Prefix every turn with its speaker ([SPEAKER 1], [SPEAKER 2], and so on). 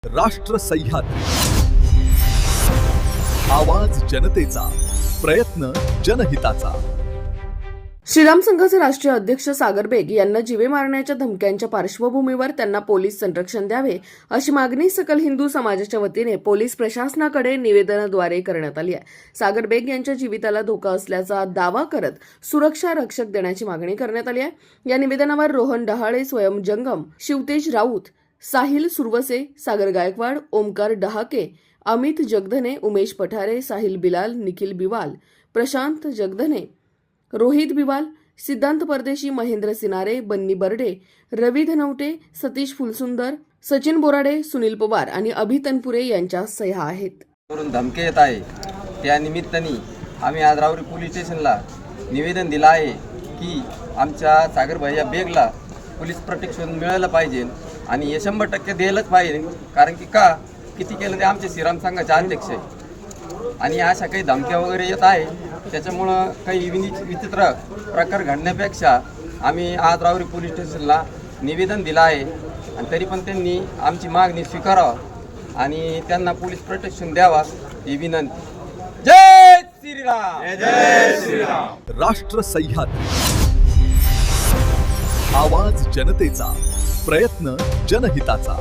[SPEAKER 1] राष्ट्र सह्याद्री, आवाज जनतेचा, प्रयत्न जनहिताचा।
[SPEAKER 2] श्रीराम संघाचे राष्ट्रीय अध्यक्ष सागर बेग यांना जीवे मारण्याच्या धमक्यांच्या पार्श्वभूमीवर त्यांना पोलीस संरक्षण द्यावे अशी मागणी सकल हिंदू समाजाच्या वतीने पोलीस प्रशासनाकडे निवेदनाद्वारे करण्यात आली आहे। सागर बेग यांच्या जीविताला धोका असल्याचा दावा करत सुरक्षा रक्षक देण्याची मागणी करण्यात आली आहे। या निवेदनावर रोहन डहाळे, स्वयं जंगम, शिवतेज राऊत, साहिल सुरवसे, सागर गायकवाड, ओमकार डहाके, अमित जगधने, उमेश पठारे, साहिल बिलाल, निखिल बिवाल, प्रशांत जगधने, रोहित बिवाल, सिद्धांत परदेशी, महेंद्र सिनारे, बन्नी बर्डे, रवी धनवटे, सतीश फुलसुंदर, सचिन बोराडे, सुनील पवार आणि अभि तनपुरे यांच्या सह्या आहेत।
[SPEAKER 3] करून धमकी येत आहे। त्या निमित्ताने आम्ही आज रावरी पोलीस स्टेशनला निवेदन दिलं आहे की आमच्या सागर भैया बेगला पोलीस प्रोटेक्शन मिळालं पाहिजे आणि हे 100% द्यायलाच पाहिजे। कारण की किती केलं ते आमचे श्रीराम संघाचे अध्यक्ष आहे आणि अशा काही धमक्या वगैरे येत आहे। त्याच्यामुळं काही विचित्र प्रकार घडण्यापेक्षा आम्ही आज रावरी पोलीस स्टेशनला निवेदन दिलं आहे आणि तरी पण त्यांनी आमची मागणी स्वीकारावं आणि त्यांना पोलीस प्रोटेक्शन द्यावा ही विनंती। जय श्रीराम, जय श्रीराम।
[SPEAKER 1] राष्ट्र सह्याद्री, आवाज जनतेचा, प्रयत्न जनहिताचा।